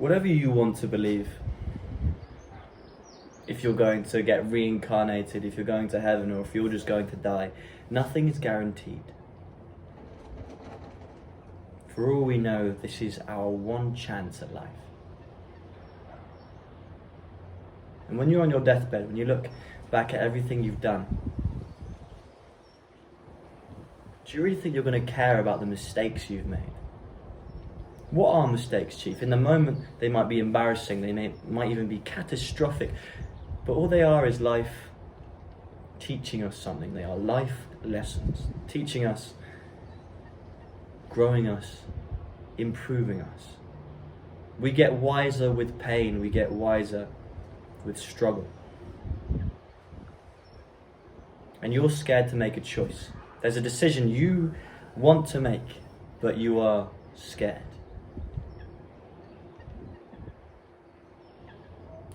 whatever you want to believe, if you're going to get reincarnated, if you're going to heaven, or if you're just going to die, nothing is guaranteed. For all we know, this is our one chance at life. And when you're on your deathbed, when you look back at everything you've done, do you really think you're going to care about the mistakes you've made? What are mistakes, Chief? In the moment, they might be embarrassing, they might even be catastrophic, but all they are is life teaching us something. They are life lessons, teaching us, growing us, improving us. We get wiser with pain, we get wiser with struggle. And you're scared to make a choice. There's a decision you want to make, but you are scared.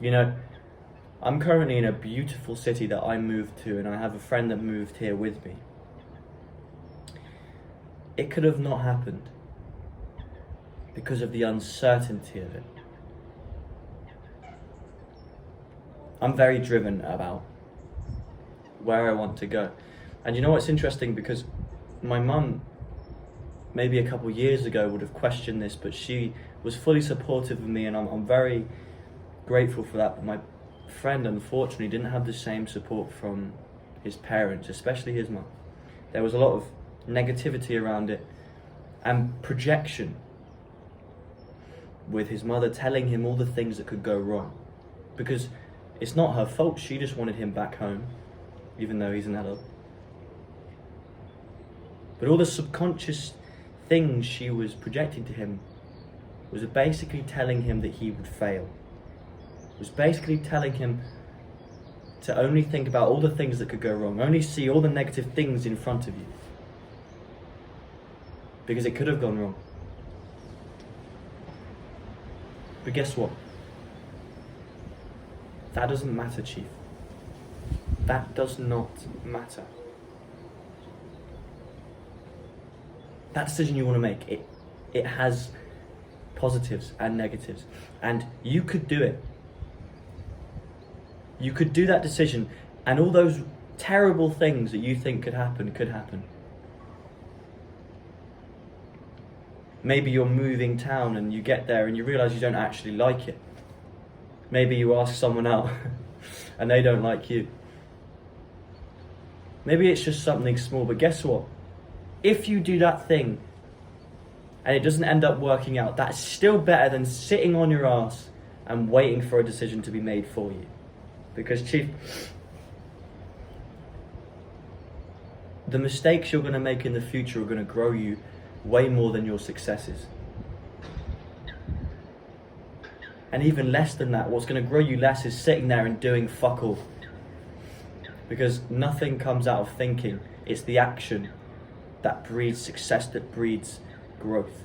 You know, I'm currently in a beautiful city that I moved to, and I have a friend that moved here with me. It could have not happened because of the uncertainty of it. I'm very driven about where I want to go. And you know what's interesting, because my mum, maybe a couple of years ago, would have questioned this, but she was fully supportive of me, and I'm very grateful for that. But my friend, unfortunately, didn't have the same support from his parents, especially his mum. There was a lot of negativity around it and projection, with his mother telling him all the things that could go wrong, because it's not her fault. She just wanted him back home, even though he's an adult. But all the subconscious things she was projecting to him was basically telling him that he would fail. It was basically telling him to only think about all the things that could go wrong, only see all the negative things in front of you, because it could have gone wrong. But guess what? That doesn't matter, Chief. That does not matter. That decision you want to make, it has positives and negatives, and you could do it. You could do that decision, and all those terrible things that you think could happen could happen. Maybe you're moving town and you get there and you realise you don't actually like it. Maybe you ask someone out and they don't like you. Maybe it's just something small, but guess what? If you do that thing and it doesn't end up working out, that's still better than sitting on your ass and waiting for a decision to be made for you. Because, Chief, the mistakes you're going to make in the future are going to grow you way more than your successes. And even less than that, what's going to grow you less is sitting there and doing fuck all. Because nothing comes out of thinking. It's the action that breeds success, that breeds growth.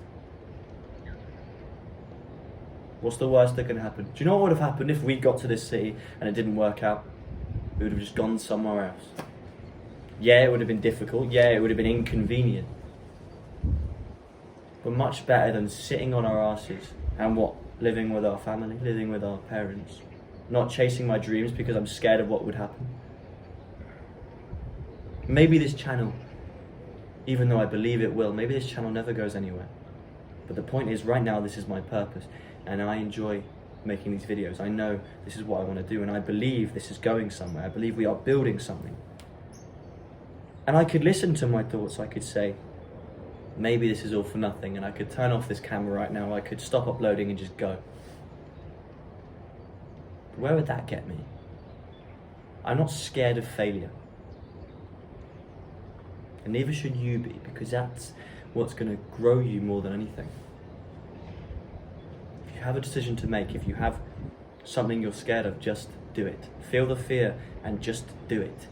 What's the worst that can happen? Do you know what would have happened if we got to this city and it didn't work out? We would have just gone somewhere else. Yeah, it would have been difficult. Yeah, it would have been inconvenient. But much better than sitting on our asses and living with our family, living with our parents, not chasing my dreams because I'm scared of what would happen. Maybe this channel, even though I believe it will, maybe this channel never goes anywhere. But the point is, right now, this is my purpose, and I enjoy making these videos. I know this is what I want to do, and I believe this is going somewhere. I believe we are building something. And I could listen to my thoughts. I could say, maybe this is all for nothing, and I could turn off this camera right now. I could stop uploading and just go. But where would that get me? I'm not scared of failure. And neither should you be, because that's what's going to grow you more than anything. If you have a decision to make, if you have something you're scared of, just do it. Feel the fear and just do it.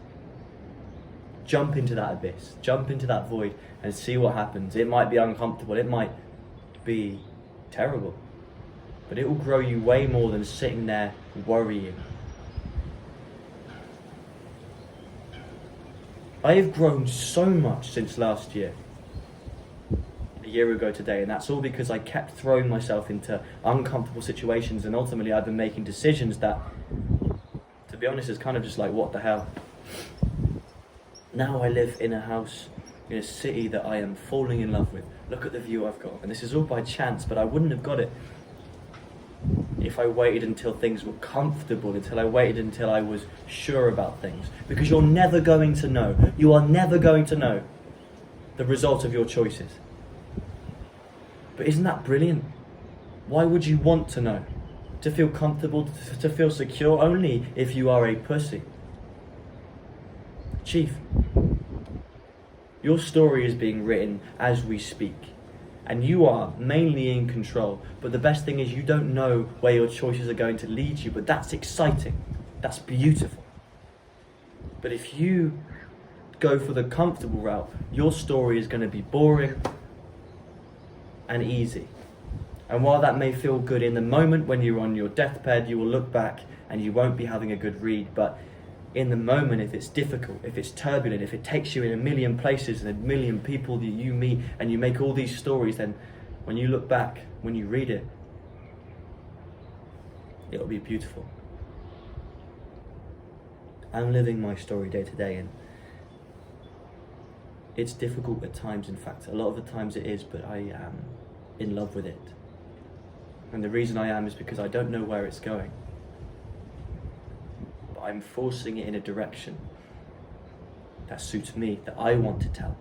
Jump into that abyss, jump into that void and see what happens. It might be uncomfortable, it might be terrible, but it will grow you way more than sitting there worrying. I have grown so much since last year. A year ago today, and that's all because I kept throwing myself into uncomfortable situations, and ultimately I've been making decisions that, to be honest, is kind of just like, what the hell. Now I live in a house in a city that I am falling in love with. Look at the view I've got, and this is all by chance, but I wouldn't have got it if I waited until things were comfortable, until I waited until I was sure about things. Because you're never going to know, you are never going to know the result of your choices. But isn't that brilliant? Why would you want to know? To feel comfortable, to feel secure, only if you are a pussy. Chief, your story is being written as we speak, and you are mainly in control. But the best thing is you don't know where your choices are going to lead you, but that's exciting. That's beautiful. But if you go for the comfortable route, your story is going to be boring and easy. And while that may feel good in the moment when you're on your deathbed, you will look back and you won't be having a good read. But in the moment, if it's difficult, if it's turbulent, if it takes you in a million places and a million people that you meet and you make all these stories, then when you look back, when you read it, it'll be beautiful. I'm living my story day to day, and it's difficult at times. In fact, a lot of the times it is, but I am in love with it. And the reason I am is because I don't know where it's going. But I'm forcing it in a direction that suits me, that I want to tell.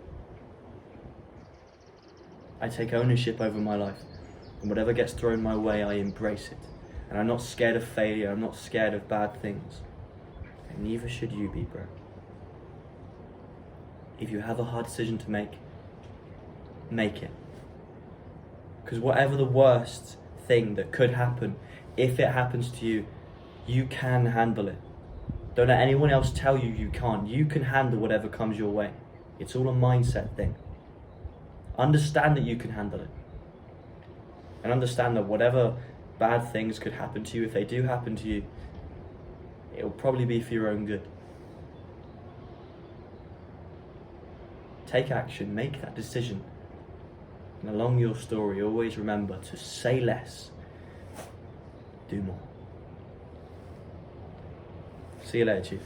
I take ownership over my life, and whatever gets thrown my way, I embrace it. And I'm not scared of failure, I'm not scared of bad things. And neither should you be, bro. If you have a hard decision to make it. Because whatever the worst thing that could happen, if it happens to you, you can handle it. Don't let anyone else tell you you can't. You can handle whatever comes your way. It's all a mindset thing. Understand that you can handle it. And understand that whatever bad things could happen to you, if they do happen to you, it will probably be for your own good. Take action, make that decision. And along your story, always remember to say less, do more. See you later, Chief.